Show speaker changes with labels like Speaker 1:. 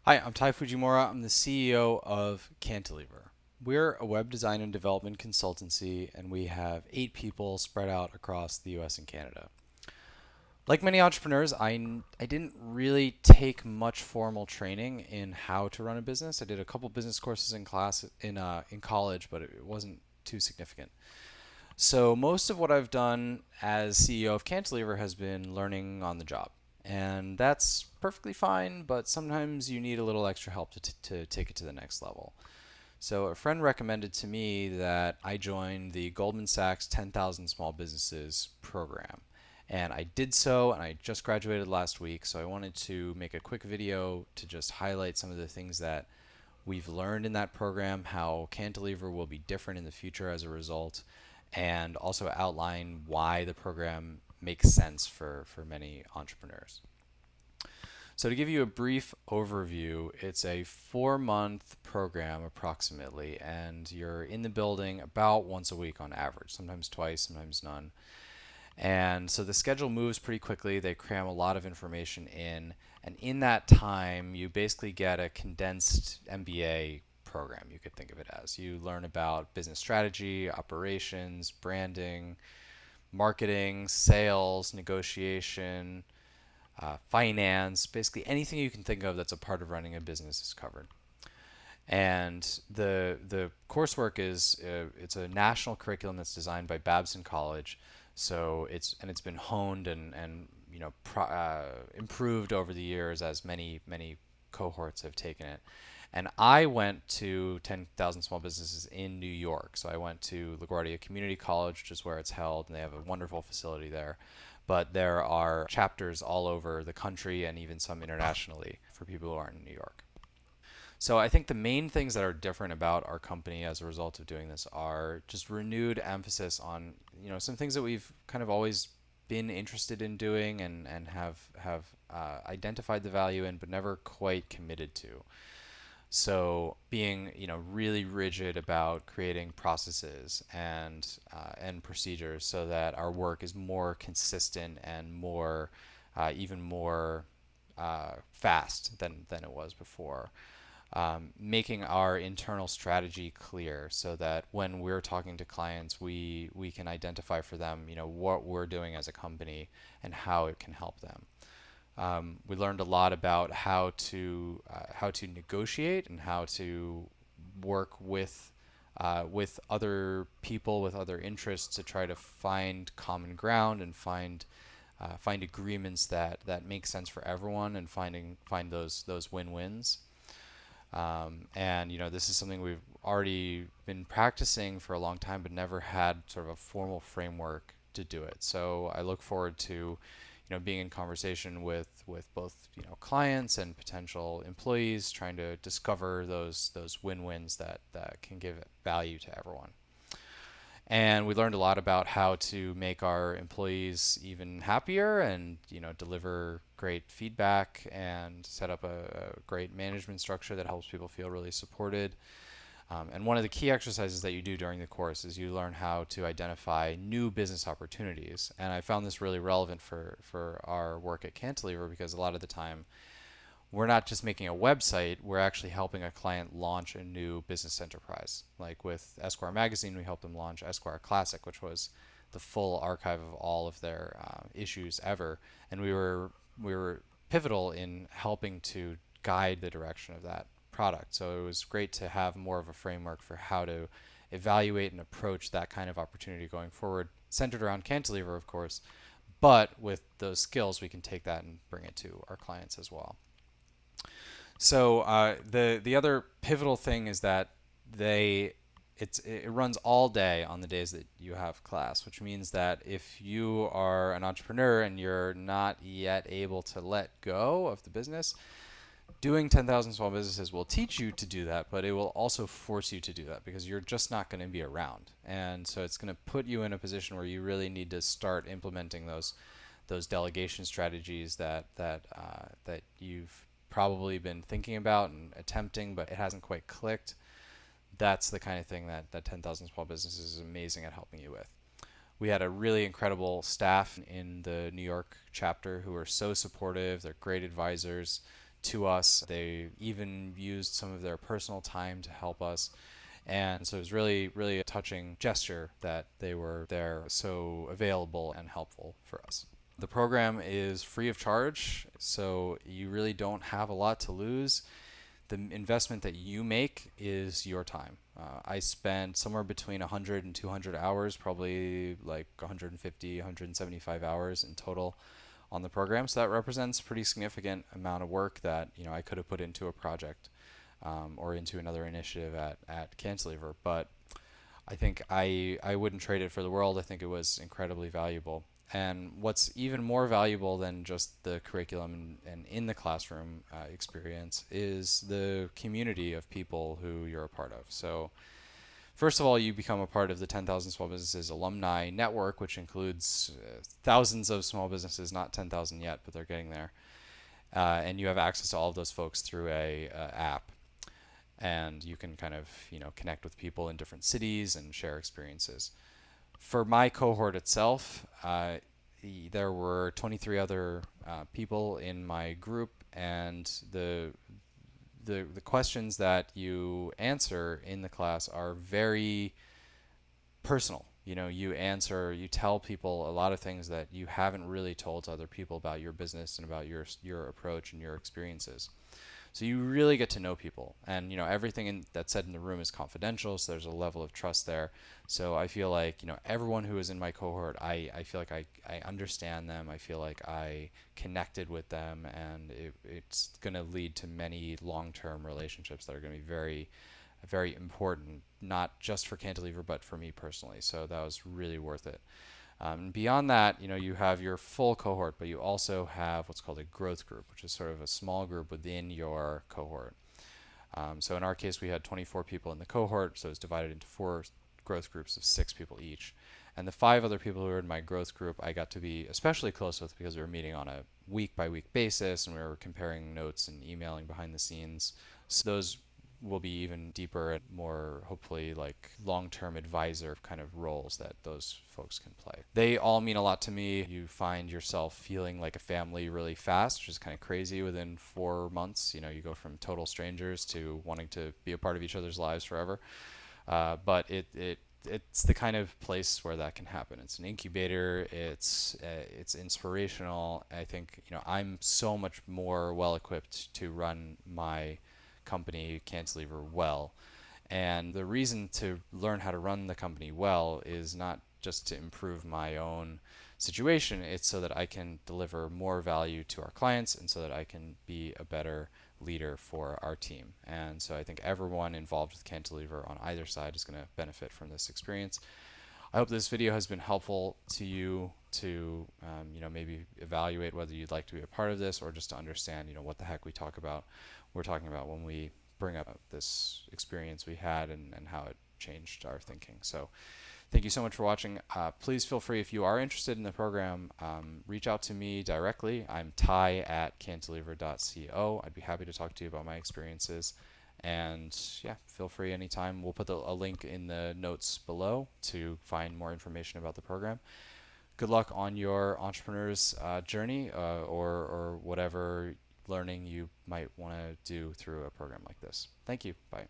Speaker 1: Hi, I'm Ty Fujimura. I'm the CEO of Cantilever. We're a web design and development consultancy, and we have 8 people spread out across the US and Canada. Like many entrepreneurs, I didn't really take much formal training in how to run a business. I did a couple business courses in college, but it wasn't too significant. So most of what I've done as CEO of Cantilever has been learning on the job. And that's perfectly fine, but sometimes you need a little extra help to take it to the next level. So a friend recommended to me that I join the Goldman Sachs 10,000 Small Businesses program. And I did so, and I just graduated last week. So I wanted to make a quick video to just highlight some of the things that we've learned in that program, how Cantilever will be different in the future as a result, and also outline why the program makes sense for many entrepreneurs. So, to give you a brief overview, it's a 4 month program approximately, and you're in the building about once a week on average, sometimes twice, sometimes none. And so the schedule moves pretty quickly. They cram a lot of information in. And in that time, you basically get a condensed MBA program, you could think of it as. You learn about business strategy, operations, branding, marketing, sales, negotiation, finance, basically anything you can think of that's a part of running a business is covered. And the coursework is it's a national curriculum that's designed by Babson College, so it's been honed and improved over the years as many cohorts have taken it. And I went to 10,000 Small Businesses in New York. So I went to LaGuardia Community College, which is where it's held, and they have a wonderful facility there. But there are chapters all over the country and even some internationally for people who aren't in New York. So I think the main things that are different about our company as a result of doing this are just renewed emphasis on some things that we've kind of always been interested in doing and have identified the value in, but never quite committed to. So being really rigid about creating processes and procedures so that our work is more consistent and more even more fast than it was before. Making our internal strategy clear so that when we're talking to clients, we can identify for them, what we're doing as a company and how it can help them. We learned a lot about how to negotiate and how to work with other people with other interests to try to find common ground and find agreements that make sense for everyone and find those win-wins. And this is something we've already been practicing for a long time, but never had sort of a formal framework to do it. So I look forward to, being in conversation with both clients and potential employees, trying to discover those win-wins that can give value to everyone. And we learned a lot about how to make our employees even happier and deliver great feedback and set up a great management structure that helps people feel really supported. And one of the key exercises that you do during the course is you learn how to identify new business opportunities. And I found this really relevant for our work at Cantilever because a lot of the time we're not just making a website, we're actually helping a client launch a new business enterprise. Like with Esquire Magazine, we helped them launch Esquire Classic, which was the full archive of all of their issues ever. And we were pivotal in helping to guide the direction of that product. So it was great to have more of a framework for how to evaluate and approach that kind of opportunity going forward, centered around Cantilever, of course. But with those skills, we can take that and bring it to our clients as well. So the other pivotal thing is that it runs all day on the days that you have class, which means that if you are an entrepreneur and you're not yet able to let go of the business, doing 10,000 small businesses will teach you to do that, but it will also force you to do that because you're just not going to be around. And so it's going to put you in a position where you really need to start implementing those delegation strategies that you've probably been thinking about and attempting, but it hasn't quite clicked. That's the kind of thing that 10,000 Small Businesses is amazing at helping you with. We had a really incredible staff in the New York chapter who are so supportive. They're great advisors to us. They even used some of their personal time to help us. And so it was really, really a touching gesture that they were there, so available and helpful for us. The program is free of charge, so you really don't have a lot to lose. The investment that you make is your time. I spent somewhere between 100 and 200 hours, probably like 150, 175 hours in total on the program. So that represents a pretty significant amount of work that I could have put into a project or into another initiative at Cantilever. But I think I wouldn't trade it for the world. I think it was incredibly valuable. And what's even more valuable than just the curriculum and in the classroom experience is the community of people who you're a part of. So first of all, you become a part of the 10,000 Small Businesses Alumni Network, which includes thousands of small businesses, not 10,000 yet, but they're getting there. And you have access to all of those folks through a app. And you can kind of connect with people in different cities and share experiences. For my cohort itself, there were 23 other people in my group, and the questions that you answer in the class are very personal. You tell people a lot of things that you haven't really told to other people about your business and about your approach and your experiences. So you really get to know people, and everything that's said in the room is confidential, so there's a level of trust there. So I feel like everyone who is in my cohort, I feel like I understand them, I feel like I connected with them, and it's going to lead to many long-term relationships that are going to be very, very important, not just for Cantilever, but for me personally. So that was really worth it. Beyond that, you have your full cohort, but you also have what's called a growth group, which is sort of a small group within your cohort. So in our case, we had 24 people in the cohort, so it's divided into 4 growth groups of 6 people each. And the 5 other people who were in my growth group, I got to be especially close with because we were meeting on a week-by-week basis, and we were comparing notes and emailing behind the scenes. So those will be even deeper and more, hopefully, like long-term advisor kind of roles that those folks can play. They all mean a lot to me. You find yourself feeling like a family really fast, which is kind of crazy. Within 4 months, you go from total strangers to wanting to be a part of each other's lives forever. But it's the kind of place where that can happen. It's an incubator. It's inspirational. I think I'm so much more well equipped to run my company Cantilever well, and the reason to learn how to run the company well is not just to improve my own situation. It's so that I can deliver more value to our clients, and so that I can be a better leader for our team. And so I think everyone involved with Cantilever on either side is going to benefit from this experience. I hope this video has been helpful to you to maybe evaluate whether you'd like to be a part of this, or just to understand what the heck we're talking about when we bring up this experience we had and how it changed our thinking. So thank you so much for watching. Please feel free, if you are interested in the program, reach out to me directly. I'm ty@cantilever.co. I'd be happy to talk to you about my experiences. And yeah, feel free anytime. We'll put a link in the notes below to find more information about the program. Good luck on your entrepreneur's journey or whatever learning you might want to do through a program like this. Thank you. Bye.